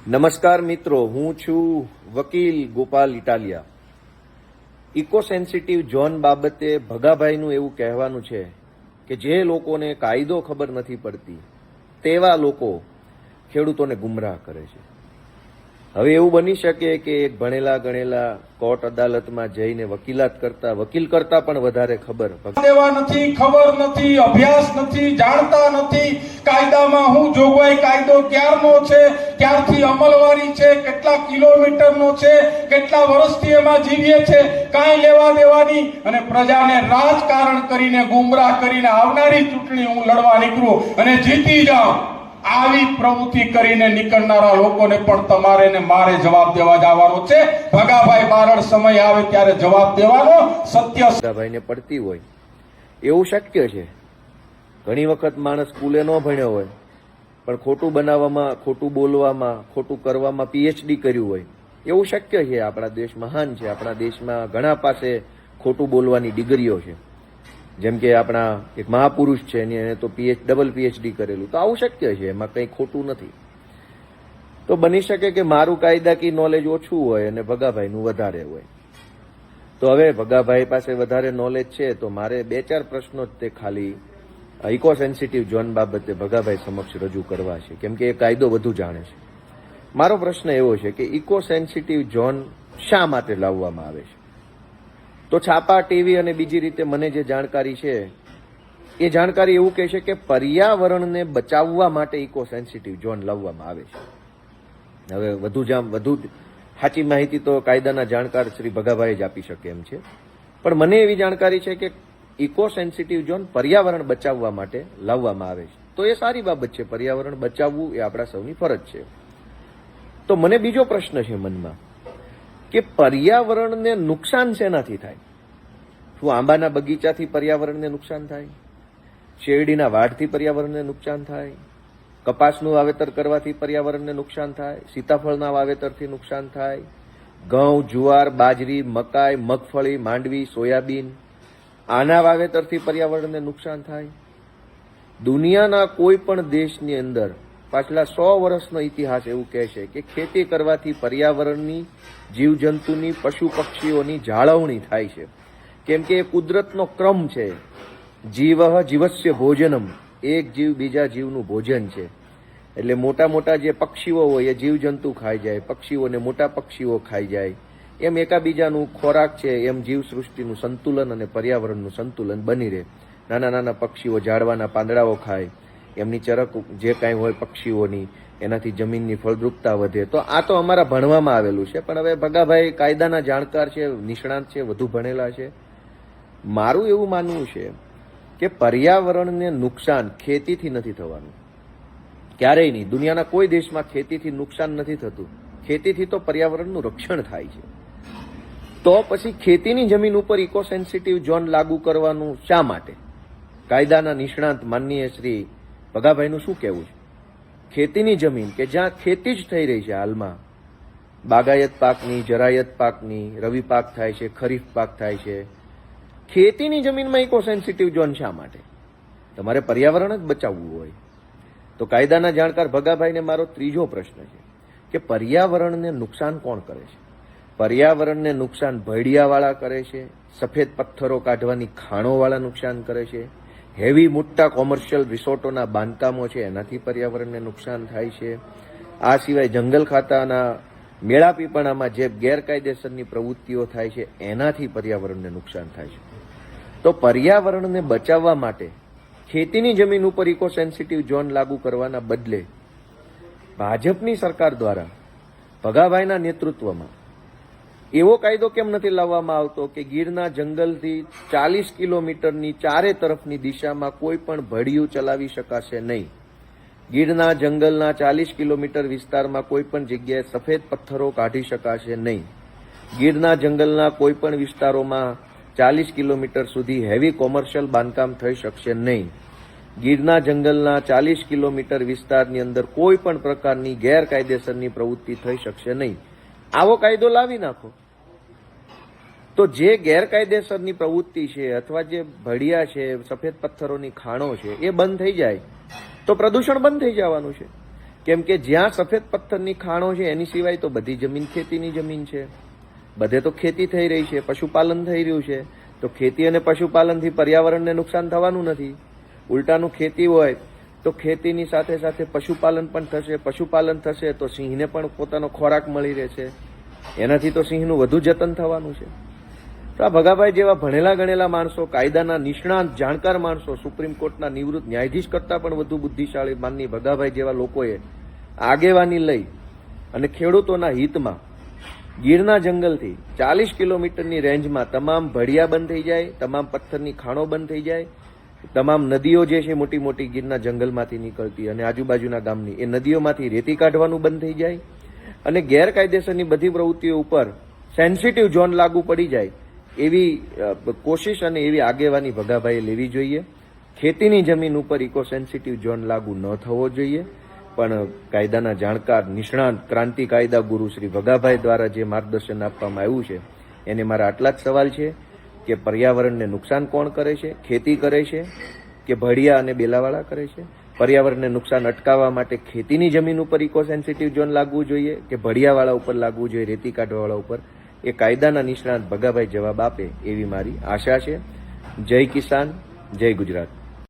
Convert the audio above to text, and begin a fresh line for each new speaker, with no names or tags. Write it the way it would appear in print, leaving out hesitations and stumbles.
નમસ્કાર મિત્રો, હું છું વકીલ Gopal Italia. Eco sensitive zone બાબતે ભગાભાઈનું એવું કહેવાનું છે કે જે લોકોને કાયદો ખબર નથી પડતી તેવા લોકો ખેડૂતોને ગુમરાહ કરે છે. હવે એવું બની શકે કે એક ભણેલા ગણેલા કોર્ટ અદાલતમાં જઈને વકીલ કરતા પણ વધારે ખબર
નથી, અભ્યાસ નથી, જાણતા નથી કાયદામાં હું જોગવાઈ, કાયદો ક્યારનો છે, ક્યારથી અમલવારી છે, કેટલા કિલોમીટરનો છે, કેટલા વર્ષથી એમાં જીવીએ છે, કાંઈ લેવા દેવાની, અને પ્રજાને રાજકારણ કરીને ગુમરાહ કરીને આવનારી ચૂંટણી હું લડવા નીકળું અને જીતી જાઉં, આવી પ્રવૃત્તિ કરીને નીકળનારા લોકોને પણ તમારે ને મારે જવાબ દેવા જવાનો છે. ભગાભાઈ બારડ સમય આવે ત્યારે જવાબ દેવાનો. સત્ય
ભગાભાઈને પડતી હોય એવું શક્ય છે. ઘણી વખત માણસ સ્કૂલે ન ભણ્યો હોય પણ ખોટું બનાવવામાં, ખોટું બોલવામાં, ખોટું કરવામાં પીએચડી કર્યું હોય એવું શક્ય છે. આપણા દેશ મહાન છે. આપણા દેશમાં ઘણા પાસે ખોટું બોલવાની ડિગ્રીઓ છે. જેમ કે આપણા એક મહાપુરુષ છે એને તો ડબલ પીએચડી કરેલું, તો આવું શક્ય છે, એમાં કંઈ ખોટું નથી. તો બની શકે કે મારું કાયદાકીય નોલેજ ઓછું હોય અને ભગાભાઈનું વધારે હોય. તો હવે ભગાભાઈ પાસે વધારે નોલેજ છે તો મારે 2-4 પ્રશ્નો જ તે ખાલી ઇકો સેન્સિટિવ ઝોન બાબતે ભગાભાઈ સમક્ષ રજૂ કરવા છે, કેમ કે એ કાયદો વધુ જાણે છે. મારો પ્રશ્ન એવો છે કે ઇકો સેન્સિટિવ ઝોન શા માટે લાવવામાં આવે છે? તો છાપા, ટીવી અને બીજી રીતે મને જે જાણકારી છે એ જાણકારી એવું કહે છે કે પર્યાવરણને બચાવવા માટે ઇકો સેન્સિટિવ ઝોન લાવવામાં આવે છે. હવે વધુ સાચી માહિતી તો કાયદાના જાણકાર શ્રી ભગાભાઈ જ આપી શકે એમ છે, પણ મને એવી જાણકારી છે કે ઇકો સેન્સિટિવ ઝોન પર્યાવરણ બચાવવા માટે લાવવામાં આવે છે. તો એ સારી બાબત છે. પર્યાવરણ બચાવવું એ આપણા સૌની ફરજ છે. તો મને બીજો પ્રશ્ન છે મનમાં કે પર્યાવરણને નુકસાન શેનાથી થાય? શું આંબાના બગીચાથી પર્યાવરણને નુકસાન થાય? શેરડીના વાઢથી પર્યાવરણને નુકસાન થાય? કપાસનું વાવેતર કરવાથી પર્યાવરણને નુકસાન થાય? સીતાફળના વાવેતરથી નુકસાન થાય? ઘઉં, જુવાર, બાજરી, મકાઈ, મગફળી, માંડવી, સોયાબીન આના વાવેતરથી પર્યાવરણને નુકસાન થાય? દુનિયાના કોઈ પણ દેશની અંદર પાછલા 100 વર્ષનો ઇતિહાસ એવું કહે છે કે ખેતી કરવાથી પર્યાવરણની, જીવજંતુની, પશુ પક્ષીઓની જાળવણી થાય છે. કેમ કે એ કુદરતનો ક્રમ છે. જીવઃ જીવસ્ય ભોજનમ, એક જીવ બીજા જીવનું ભોજન છે. એટલે મોટા જે પક્ષીઓ હોય એ જીવજંતુ ખાઈ જાય, પક્ષીઓને મોટા પક્ષીઓ ખાઈ જાય, એમ એકાબીજાનું ખોરાક છે, એમ જીવ સૃષ્ટિનું સંતુલન અને પર્યાવરણનું સંતુલન બની રહે. નાના પક્ષીઓ ઝાડવાના પાંદડાઓ ખાય, એમની ચરક જે કાંઈ હોય પક્ષીઓની, એનાથી જમીનની ફળદ્રુપતા વધે. તો આ તો અમારા ભણવામાં આવેલું છે. પણ હવે ભગાભાઈ કાયદાના જાણકાર છે, નિષ્ણાંત છે, વધુ ભણેલા છે. મારું એવું માનવું છે કે પર્યાવરણને નુકસાન ખેતીથી નથી થવાનું, ક્યારેય નહીં. દુનિયાના કોઈ દેશમાં ખેતીથી નુકસાન નથી થતું. ખેતીથી તો પર્યાવરણનું રક્ષણ થાય છે. તો પછી ખેતીની જમીન ઉપર ઇકો સેન્સિટિવ ઝોન લાગુ કરવાનું શા માટે? કાયદાના નિષ્ણાંત માનનીય શ્રી ભગાભાઈનું શું કહેવું છે? ખેતીની જમીન કે જ્યાં ખેતી જ થઈ રહી છે હાલમાં, બાગાયત પાકની, જરાયત પાકની, રવિ પાક થાય છે, ખરીફ પાક થાય છે, ખેતીની જમીનમાં ઇકો સેન્સિટિવ ઝોન શા માટે? તમારે પર્યાવરણ જ બચાવવું હોય તો કાયદાના જાણકાર ભગાભાઈને મારો ત્રીજો પ્રશ્ન છે કે પર્યાવરણને નુકસાન કોણ કરે છે? પર્યાવરણને નુકસાન ભેડિયાવાળા કરે છે, સફેદ પથ્થરો કાઢવાની ખાણોવાળા નુકસાન કરે છે, હેવી મોટા કોમર્શિયલ રિસોર્ટોના બાંધકામો છે એનાથી પર્યાવરણને નુકસાન થાય છે. આ સિવાય જંગલ ખાતાના મેળાપીપણામાં જે ગેરકાયદેસરની પ્રવૃત્તિઓ થાય છે એનાથી પર્યાવરણને નુકસાન થાય છે. તો પર્યાવરણને બચાવવા માટે ખેતીની જમીન ઉપર ઇકો સેન્સિટિવ ઝોન લાગુ કરવાના બદલે ભાજપની સરકાર દ્વારા ભગાભાઈના નેતૃત્વમાં એવો કાયદો કેમ નથી લાવવામાં આવતો કે ગીરના જંગલથી 40 કિલોમીટરની ચારે તરફની દિશામાં કોઈ પણ ભડિયું ચલાવી શકાશે નહીં? ગીરના જંગલના 40 કિલોમીટર વિસ્તારમાં કોઈ પણ જગ્યાએ સફેદ પથ્થરો કાઢી શકાશે નહીં. ગીરના જંગલના કોઈ પણ વિસ્તારોમાં 40 કિલોમીટર સુધી હેવી કોમર્શિયલ બાંધકામ થઈ શકશે નહીં. ગીરના જંગલના 40 કિલોમીટર વિસ્તારની અંદર કોઈ પણ પ્રકારની ગેરકાયદેસરની પ્રવૃત્તિ થઈ શકશે નહીં. આવો કાયદો લાવી નાખો તો જે ગેરકાયદેસરની પ્રવૃત્તિ છે અથવા જે ભડિયા છે, સફેદ પથ્થરોની ખાણો છે એ બંધ થઈ જાય તો પ્રદૂષણ બંધ થઈ જવાનું છે. કેમ કે જ્યાં સફેદ પથ્થરની ખાણો છે એની સિવાય તો બધી જમીન ખેતીની જમીન છે. બધે તો ખેતી થઈ રહી છે, પશુપાલન થઈ રહ્યું છે. તો ખેતી અને પશુપાલનથી પર્યાવરણને નુકસાન થવાનું નથી. ઉલટાનું ખેતી હોય તો ખેતીની સાથે સાથે પશુપાલન પણ થશે. પશુપાલન થશે તો સિંહને પણ પોતાનો ખોરાક મળી રહેશે. એનાથી તો સિંહનું વધુ જતન થવાનું છે. તો આ ભગાભાઈ જેવા ભણેલા ગણેલા માણસો, કાયદાના નિષ્ણાંત જાણકાર માણસો, સુપ્રીમ કોર્ટના નિવૃત્ત ન્યાયાધીશ કરતાં પણ વધુ બુદ્ધિશાળી માનની ભગાભાઈ જેવા લોકોએ આગેવાની લઈ અને ખેડૂતોના હિતમાં ગીરના જંગલથી 40 કિલોમીટરની રેન્જમાં તમામ ભડિયા બંધ થઈ જાય, તમામ પથ્થરની ખાણો બંધ થઈ જાય, તમામ નદીઓ જે છે મોટી મોટી ગીરના જંગલમાંથી નીકળતી અને આજુબાજુના ગામની એ નદીઓમાંથી રેતી કાઢવાનું બંધ થઈ જાય અને ગેરકાયદેસરની બધી પ્રવૃત્તિઓ ઉપર સેન્સિટિવ ઝોન લાગુ પડી જાય એવી કોશિશ અને એવી આગેવાની ભગાભાઈએ લેવી જોઈએ. ખેતીની જમીન ઉપર ઇકો સેન્સિટિવ ઝોન લાગુ ન થવો જોઈએ, પણ કાયદાના જાણકાર નિષ્ણાંત ક્રાંતિ કાયદા ગુરુ શ્રી ભગાભાઈ દ્વારા જે માર્ગદર્શન આપવામાં આવ્યું છે એને મારા આટલા જ સવાલ છે કે પર્યાવરણને નુકસાન કોણ કરે છે? ખેતી કરે છે કે ભડિયા અને બેલાવાળા કરે છે? પર્યાવરણને નુકસાન અટકાવવા માટે ખેતીની જમીન ઉપર ઇકો સેન્સિટિવ ઝોન લાગવું જોઈએ કે ભડિયાવાળા ઉપર લાગવું જોઈએ, રેતી કાઢવાવાળા ઉપર? એ કાયદાના નિષ્ણાંત ભગાભાઈ જવાબ આપે એવી મારી આશા છે. જય કિસાન, જય ગુજરાત.